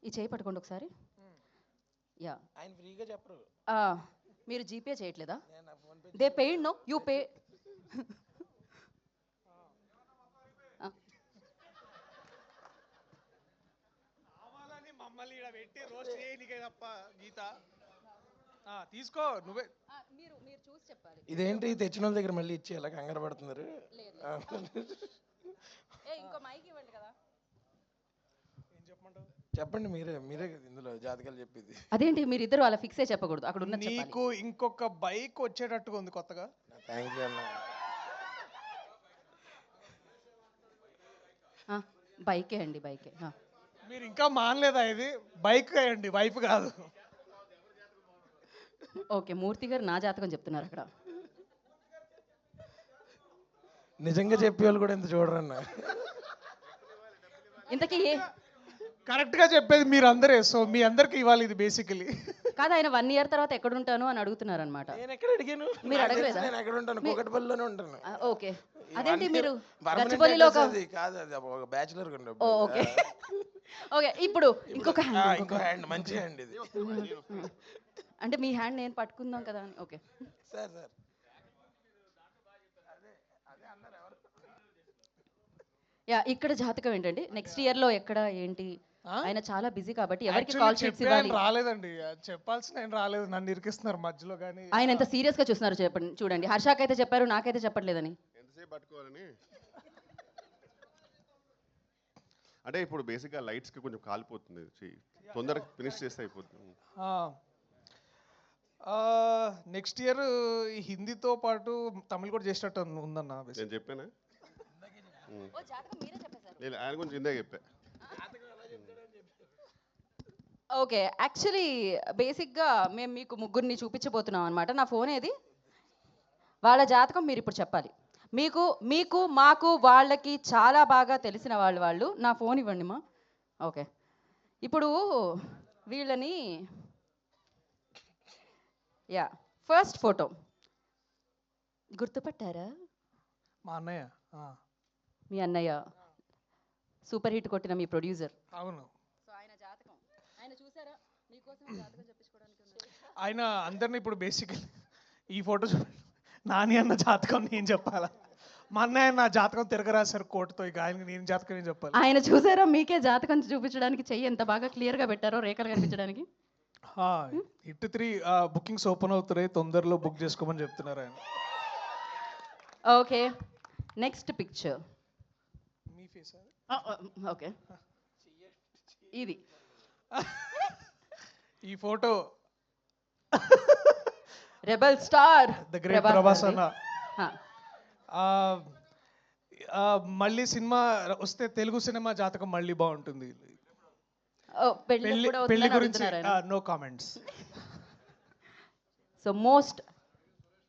ఈ చేయి పట్టుకోండి ఒకసారి. యా, ఆయన ఫ్రీగా చెప్పరు. మీరు జీపే చేయట్లేదా? They paid no you pay. మమ్మల్ని ఇక్కడ పెట్టి రోస్ట్ చేయనికే తప్ప గీత తీసుకో నువ్వే. మీరు చూసి చెప్పాలి. ఇదేంటి తెచ్చిన వాళ్ళ దగ్గర మళ్ళీ ఇచ్చి ఎలా కంగారు పడుతున్నారు? ఇంకో మైక్ ఇవ్వండి కదా. ఏం చెప్పమంటావు? చెప్పండి, మీరే ఇందులో జాతకాలు చెప్పింది. అదేంటి మీరు ఇద్దరు అలా ఫిక్స్ అయి చెప్పకూడదు. అక్కడ ఉన్న నీకు ఇంకొక బైక్ వచ్చేటట్టుగా ఉంది కొత్తగా. థ్యాంక్ యూ అన్న. బైకే అండి, బైకే. మీరు ఇంకా మానలేదా? ఇది బైక్ అండి, వైఫ్ కాదు. ఓకే, మూర్తి గారు నా జాతకం చెప్తున్నారు అక్కడ. నిజంగా చెప్పే వాళ్ళు కూడా ఇంత చూడరన్న. ఇంతకీ కరెక్ట్ గా చెప్పేది మీరు అందరే. సో మీ అందరికి ఇవ్వాలి ఇది బేసికలీ. కాదు, ఆయన 1 year తర్వాత ఎక్కడ ఉంటాను అని అడుగుతున్నారు అనమాట. నేను ఎక్కడ అడిగాను? మీరు అడగలేదా? నేను ఎక్కడ ఉంటాను? కూకట్పల్లిలోనే ఉంటాను. ఓకే, అదేంటి మీరు గచ్చిబౌలిలో కాదు, అది ఒక బ్యాచులర్. Okay okay. ఇప్పుడు ఇంకొక హ్యాండ్, మంచి హ్యాండ్ ఇది. అంటే మీ హ్యాండ్ నేను పట్టుకుందాం కదా అని. Okay sir. యా, ఇక్కడ జాతకం ఏంటండి? నెక్స్ట్ ఇయర్ లో ఎక్కడ ఏంటి? ఆయన చాలా బిజీ కాబట్టి ఎవరికి కాల్ షీట్స్ ఇవ్వాలి. రాలేదండి, చెప్పాల్సిన ఆయన రాలేదు. నన్ను ఇరికిస్తున్నారు మధ్యలో. కానీ ఆయన ఎంత సీరియస్ గా చూస్తున్నారు చెప్పండి. చూడండి, హర్షకైతే చెప్పారు, నాకైతే చెప్పట్లేదని. ఎంతసేపు పట్టుకోవాలని అంటే ఇప్పుడు బేసిక్గా లైట్స్కి కొంచెం కాలిపోతుంది, తొందరగా ఫినిష్ చేస్తే అయిపోతుంది. నెక్స్ట్ ఇయర్ హిందీతో పాటు తమిళ్ కూడా చేసేటట్టు ఉందన్న. నేను చెప్పానా? నేను ఆయన గురించి ఇందాక చెప్పా. ఓకే, యాక్చువల్లీ బేసిక్గా మేము మీకు ముగ్గురిని చూపించబోతున్నాం అనమాట. నా ఫోన్ ఏది? వాళ్ళ జాతకం మీరు ఇప్పుడు చెప్పాలి. మీకు మాకు వాళ్ళకి చాలా బాగా తెలిసిన వాళ్ళు. నా ఫోన్ ఇవ్వండి మా. ఓకే, ఇప్పుడు వీళ్ళని యా, ఫస్ట్ ఫోటో గుర్తుపట్టారా? మా అన్నయ్య. మీ అన్నయ్య సూపర్ హిట్ కొట్టిన మీ ప్రొడ్యూసర్. అవును. సో ఆయన జాతకం ఆయన చూసారా? మీకోసం జాతకం చెప్పించుకోవడానికి ఆయన అందరిని ఇప్పుడు బేసికలీ ఈ ఫోటో చూడండి. నాని అన్న జాతకం నేను చెప్పాలా? మా అన్నయ్య నా జాతకం తిరగరాశారు కోర్టుతో. ఇక ఆయన నేను జాతకం ఏం చెప్పాలి? ఆయన చూసారా? మీకే జాతకం చూపించడానికి చెయ్యి ఎంత బాగా క్లియర్ గా పెట్టారో, రేఖలు కనిపించడానికి. హిట్ 3 బుకింగ్స్ ఓపెన్ అవుతున్నాయి, తొందరలో బుక్ చేసుకోమని చెప్తున్నారు ఆయన. Okay, next picture. మీ ఫేస్. ఓకే, ఇది ఈ photo rebel star the great Prabhas అన్న. మళ్ళీ సినిమా వస్తే తెలుగు సినిమా జాతకం మళ్ళీ బాగుంటుంది. పెళ్లి గురించి నో కామెంట్స్. సో మోస్ట్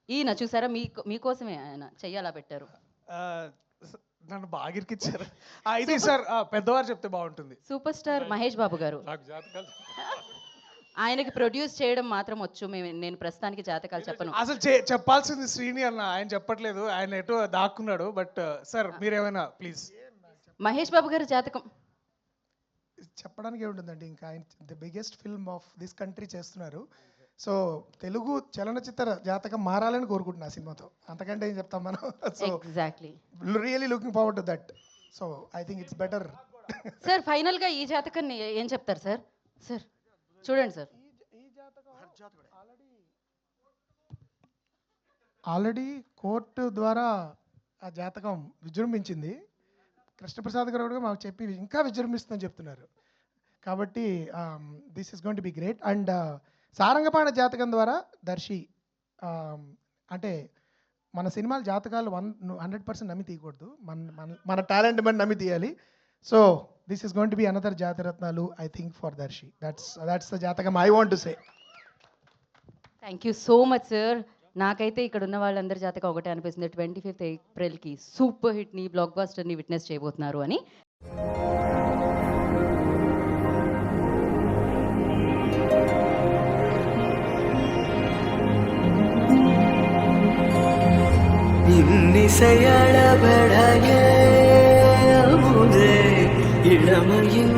ఈయన చూసారా? మీకోసమే ఆయన చెయ్యాలా పెట్టారు. నన్ను బాగా ఇరికిచ్చారు. ఇది సార్ పెద్దవారు చెప్తే బాగుంటుంది. సూపర్ స్టార్ మహేష్ బాబు గారు. ఆయనకి ప్రొడ్యూస్ చేయడం మాత్రం వచ్చు. నేను ప్రస్తుతానికి జాతకాలు చెప్పను. అసలు చెప్పాల్సింది శ్రీని అన్న, ఆయన చెప్పట్లేదు. ఆయన ఎటో దాక్కున్నాడు. బట్ సార్ మీరేమైనా ప్లీజ్. మహేష్ బాబు గారి జాతకం చెప్పడానికి ఏముంటుందండి, ఇంకా ఆయన the biggest film of this country చేస్తున్నారు. సో తెలుగు చలనచిత్ర జాతకం మారాలని కోరుకుంటున్నా సినిమాతో. అంతకంటే ఏం చెప్తాం మనం. So exactly, really looking forward to that. So I think it's better. Sir final గా ఈ జాతకాన్ని ఏం చెప్తారు సార్? సార్ చూడండి సార్, ఆల్రెడీ కోర్టు ద్వారా ఆ జాతకం విజృంభించింది. కృష్ణప్రసాద్ గారు కూడా మాకు చెప్పి ఇంకా విజృంభిస్తుందని చెప్తున్నారు. కాబట్టి this is going to be great. And Sarangapani Jathakam ద్వారా దర్శి అంటే మన సినిమాల జాతకాలు 100% నమ్మి తీయకూడదు, మన టాలెంట్ మనం నమ్మి తీయాలి. So this is going to be another Jathi Ratnalu I think for Darshi. That's the Jathakam I want to say. Thank you so much sir. నాకైతే ఇక్కడ ఉన్న వాళ్ళందరి జాతకం ఒకటే అనిపిస్తుంది, 25th ఏప్రిల్కి సూపర్ హిట్ని, బ్లాక్ బస్టర్ని విట్నెస్ చేయబోతున్నారు అని. இன்னிசையளபடைய முதே இளமையின்